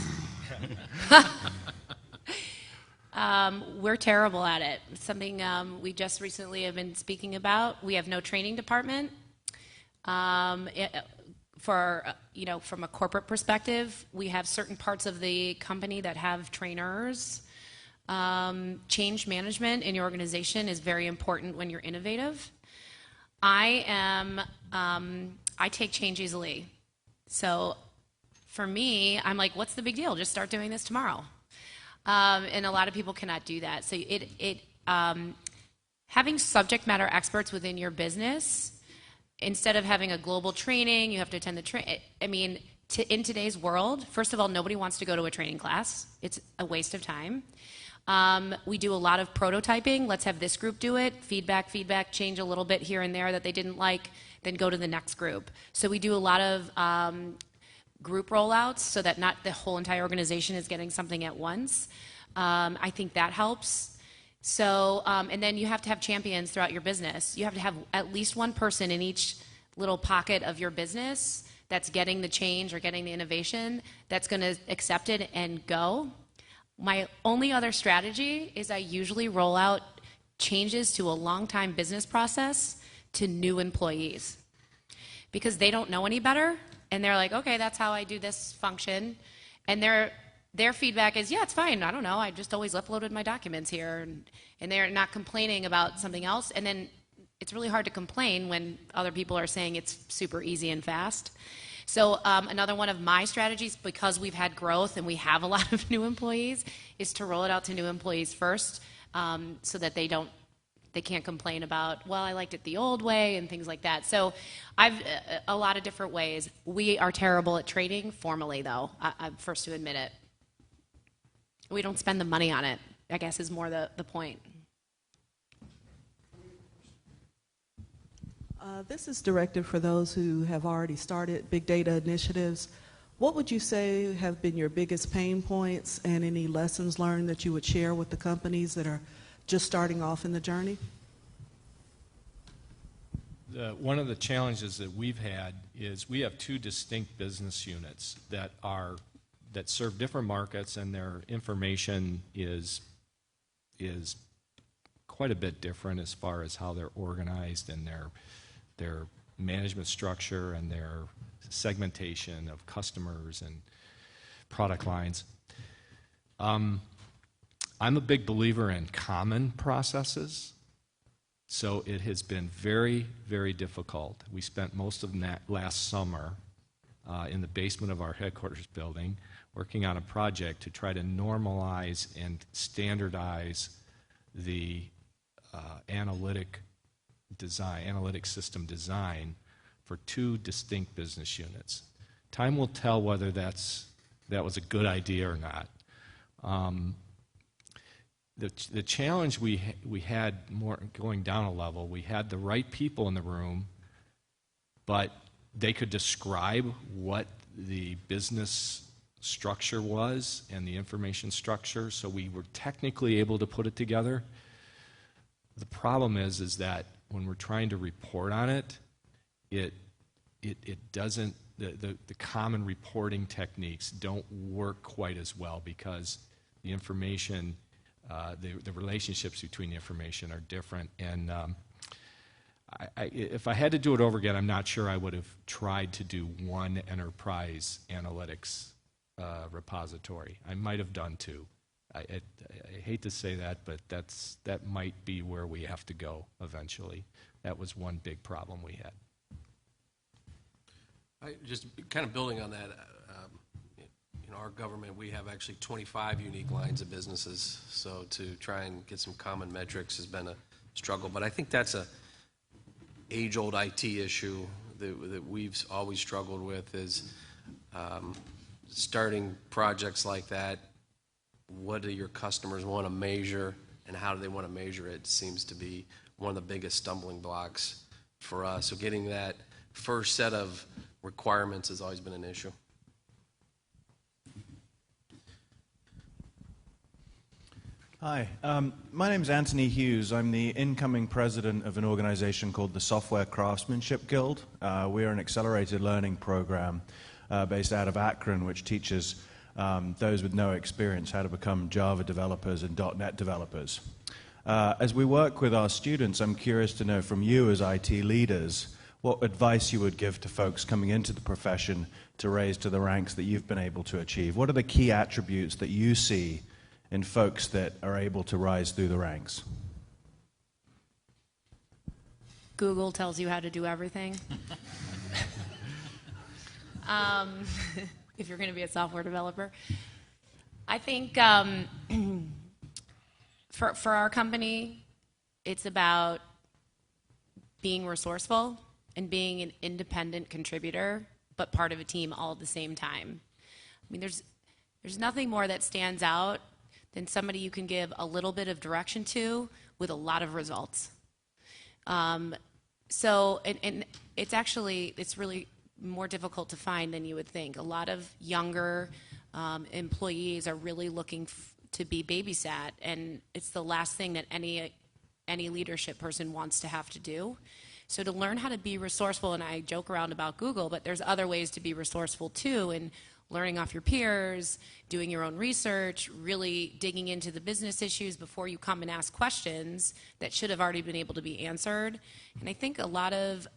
We're terrible at it. It's something we just recently have been speaking about. We have no training department. From a corporate perspective, we have certain parts of the company that have trainers. Change management in your organization is very important when you're innovative. I take change easily. So for me, I'm like, what's the big deal? Just start doing this tomorrow. And a lot of people cannot do that. So having subject matter experts within your business, instead of having a global training, you have to attend the training. I mean, in today's world, first of all, nobody wants to go to a training class. It's a waste of time. We do a lot of prototyping. Let's have this group do it. Feedback, change a little bit here and there that they didn't like, then go to the next group. So we do a lot of group rollouts so that not the whole entire organization is getting something at once. I think that helps. So, and then you have to have champions throughout your business. You have to have at least one person in each little pocket of your business that's getting the change or getting the innovation, that's going to accept it and go. My only other strategy is I usually roll out changes to a long-time business process to new employees because they don't know any better, and they're like, okay, that's how I do this function, and their feedback is, yeah, it's fine, I don't know, I just always uploaded my documents here, and they're not complaining about something else, and then it's really hard to complain when other people are saying it's super easy and fast. So another one of my strategies, because we've had growth and we have a lot of new employees, is to roll it out to new employees first, so that they can't complain about, well, I liked it the old way and things like that. So I've a lot of different ways. We are terrible at training formally, though. I'm first to admit it. We don't spend the money on it, I guess, is more the point. This is directed for those who have already started big data initiatives. What would you say have been your biggest pain points and any lessons learned that you would share with the companies that are just starting off in the journey? One of the challenges that we've had is we have two distinct business units that serve different markets, and their information is quite a bit different as far as how they're organized and their management structure and their segmentation of customers and product lines. I'm a big believer in common processes, so it has been very, very difficult. We spent most of last summer in the basement of our headquarters building working on a project to try to normalize and standardize the analytic system design for two distinct business units. Time will tell whether that was a good idea or not. The challenge we had more going down a level, we had the right people in the room, but they could describe what the business structure was and the information structure, so we were technically able to put it together. The problem is that when we're trying to report on it, it doesn't, the common reporting techniques don't work quite as well because the information, the relationships between the information are different. And if I had to do it over again, I'm not sure I would have tried to do one enterprise analytics repository. I might have done two. I hate to say that, but that might be where we have to go eventually. That was one big problem we had. Just kind of building on that, our government, we have actually 25 unique lines of businesses, so to try and get some common metrics has been a struggle. But I think that's a age-old IT issue that we've always struggled with is starting projects like that. What do your customers want to measure, and how do they want to measure it seems to be one of the biggest stumbling blocks for us. So getting that first set of requirements has always been an issue. Hi, my name's Anthony Hughes. I'm the incoming president of an organization called the Software Craftsmanship Guild. We're an accelerated learning program based out of Akron, which teaches those with no experience how to become Java developers and .NET developers. As we work with our students, I'm curious to know from you as IT leaders what advice you would give to folks coming into the profession to raise to the ranks that you've been able to achieve. What are the key attributes that you see in folks that are able to rise through the ranks? Google tells you how to do everything. If you're going to be a software developer. I think for our company, it's about being resourceful and being an independent contributor, but part of a team all at the same time. I mean, there's nothing more that stands out than somebody you can give a little bit of direction to with a lot of results. So it's really more difficult to find than you would think. A lot of younger employees are really looking to be babysat, and it's the last thing that any leadership person wants to have to do. So to learn how to be resourceful, and I joke around about Google, but there's other ways to be resourceful too, and learning off your peers, doing your own research, really digging into the business issues before you come and ask questions that should have already been able to be answered. And I think a lot of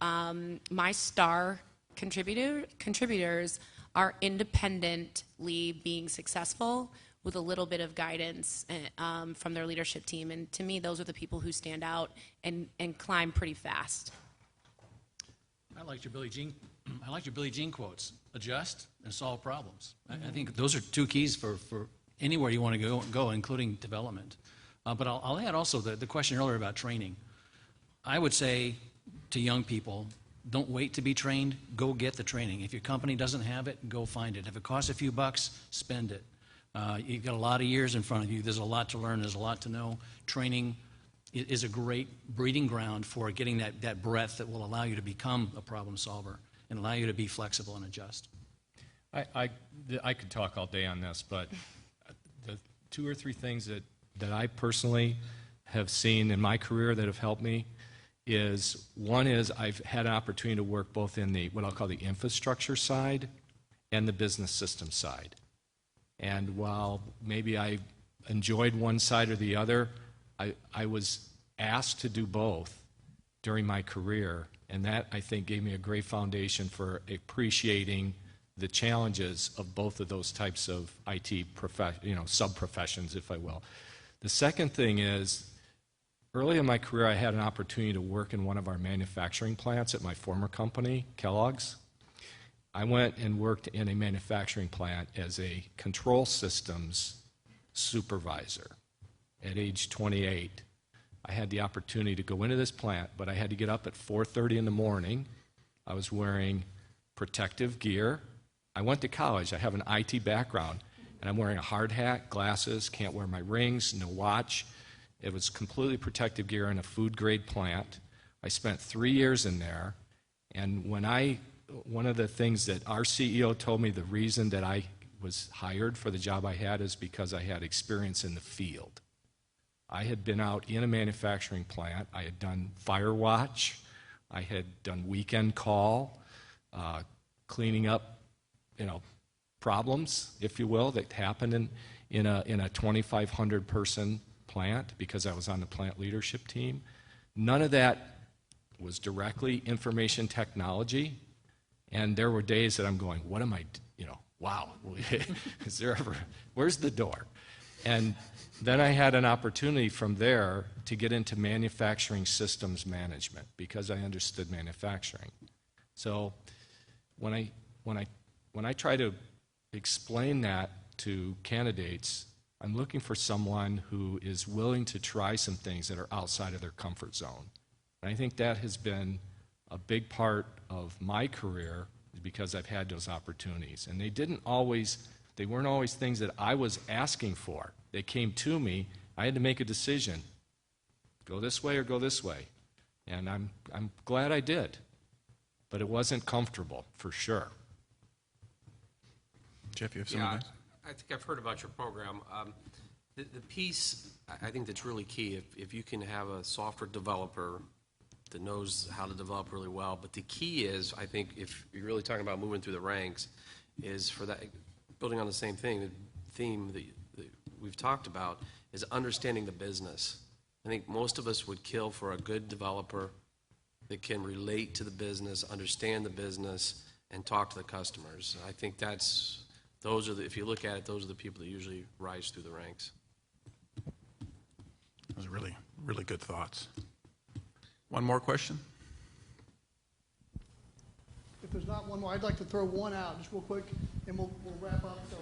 my star contributors are independently being successful with a little bit of guidance from their leadership team. And to me, those are the people who stand out and climb pretty fast. I liked your Billie Jean quotes. Adjust and solve problems. I think those are two keys for anywhere you want to go, including development. But I'll add also the question earlier about training. I would say to young people, don't wait to be trained, go get the training. If your company doesn't have it, go find it. If it costs a few bucks, spend it. You've got a lot of years in front of you. There's a lot to learn. There's a lot to know. Training is a great breeding ground for getting that breadth that will allow you to become a problem solver and allow you to be flexible and adjust. I could talk all day on this, but the two or three things that I personally have seen in my career that have helped me is, one is I've had an opportunity to work both in the what I'll call the infrastructure side and the business system side. And while maybe I enjoyed one side or the other, I was asked to do both during my career, and that, I think, gave me a great foundation for appreciating the challenges of both of those types of IT sub-professions, if I will. The second thing is, early in my career, I had an opportunity to work in one of our manufacturing plants at my former company, Kellogg's. I went and worked in a manufacturing plant as a control systems supervisor. At age 28, I had the opportunity to go into this plant, but I had to get up at 4:30 in the morning. I was wearing protective gear. I went to college. I have an IT background, and I'm wearing a hard hat, glasses, can't wear my rings, no watch. It was completely protective gear in a food-grade plant. I spent 3 years in there, and when I one of the things that our CEO told me, the reason that I was hired for the job I had is because I had experience in the field. I had been out in a manufacturing plant. I had done fire watch. I had done weekend call, cleaning up, problems, if you will, that happened in a 2,500 person plant because I was on the plant leadership team. None of that was directly information technology, and there were days that I'm going, what am I, wow, is there ever, where's the door? And then I had an opportunity from there to get into manufacturing systems management because I understood manufacturing. So when I try to explain that to candidates, I'm looking for someone who is willing to try some things that are outside of their comfort zone. And I think that has been a big part of my career because I've had those opportunities. And they weren't always things that I was asking for. They came to me. I had to make a decision. Go this way or go this way. And I'm glad I did. But it wasn't comfortable, for sure. Jeff, you have something? I think I've heard about your program. The piece I think that's really key, if you can have a software developer that knows how to develop really well, but the key is, I think, if you're really talking about moving through the ranks, is for that, building on the same thing, the theme that we've talked about, is understanding the business. I think most of us would kill for a good developer that can relate to the business, understand the business, and talk to the customers. I think if you look at it, those are the people that usually rise through the ranks. Those are really, really good thoughts. One more question? If there's not one more, I'd like to throw one out just real quick, and we'll wrap up. So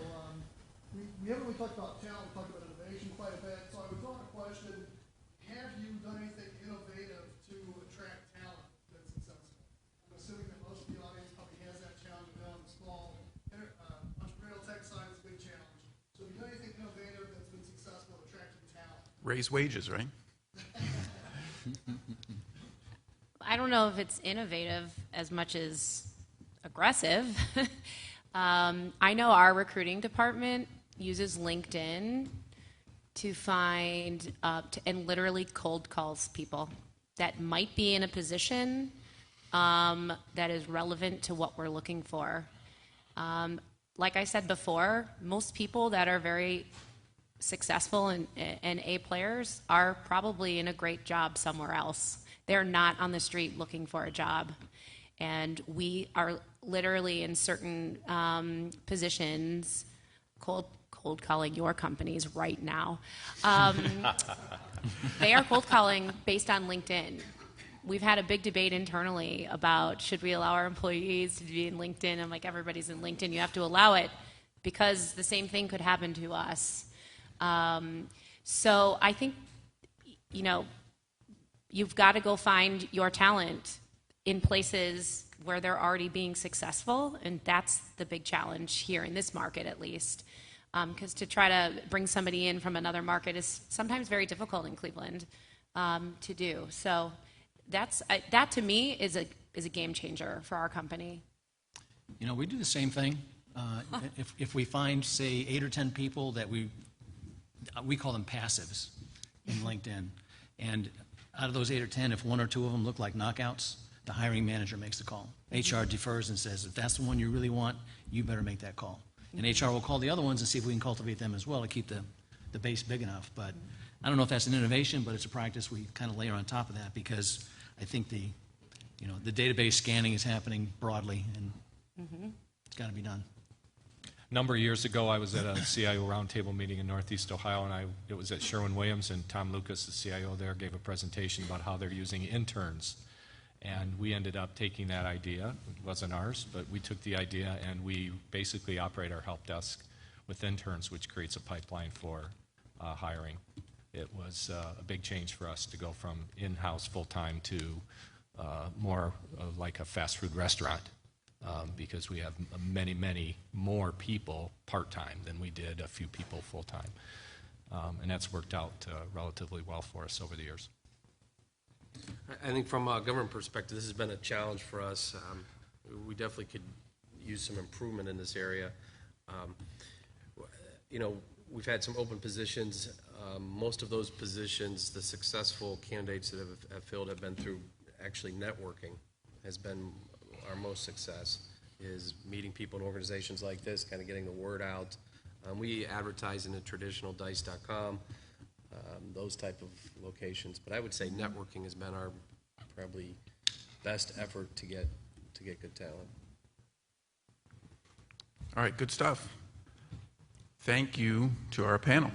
we haven't really talked about talent. We talked about innovation quite a bit. So I would throw out a question: have you done anything innovative to attract talent that's successful? I'm assuming that most of the audience probably has that challenge. On the small entrepreneurial tech side is a big challenge. So have you done anything innovative that's been successful at attracting talent? Raise wages, right? I don't know if it's innovative as much as aggressive. I know our recruiting department uses LinkedIn to find and literally cold calls people that might be in a position that is relevant to what we're looking for. Like I said before, most people that are very successful and A players are probably in a great job somewhere else. They're not on the street looking for a job. And we are literally in certain positions cold calling your companies right now. They are cold calling based on LinkedIn. We've had a big debate internally about should we allow our employees to be in LinkedIn. I'm like, everybody's in LinkedIn. You have to allow it because the same thing could happen to us. So I think, you've got to go find your talent in places where they're already being successful, and that's the big challenge here in this market, at least. Because to try to bring somebody in from another market is sometimes very difficult in Cleveland to do. So that to me is a game changer for our company. We do the same thing. If we find, say, 8 or 10 people that we call them passives in LinkedIn, and out of those 8 or 10, if 1 or 2 of them look like knockouts, the hiring manager makes the call. HR defers and says, if that's the one you really want, you better make that call. And HR will call the other ones and see if we can cultivate them as well to keep the base big enough. But I don't know if that's an innovation, but it's a practice we kind of layer on top of that because I think the database scanning is happening broadly, and it's got to be done. A number of years ago, I was at a CIO roundtable meeting in Northeast Ohio, and it was at Sherwin-Williams, and Tom Lucas, the CIO there, gave a presentation about how they're using interns. And we ended up taking that idea. It wasn't ours, but we took the idea, and we basically operate our help desk with interns, which creates a pipeline for hiring. It was a big change for us to go from in-house full-time to more like a fast food restaurant. Because we have many, many more people part-time than we did a few people full-time. And that's worked out relatively well for us over the years. I think from a government perspective, this has been a challenge for us. we definitely could use some improvement in this area. You know, we've had some open positions. Most of those positions, the successful candidates that have filled have been through actually networking has been our most success, is meeting people in organizations like this, kind of getting the word out. We advertise in the traditional dice.com, those type of locations. But I would say networking has been our probably best effort to get good talent. All right, good stuff. Thank you to our panel.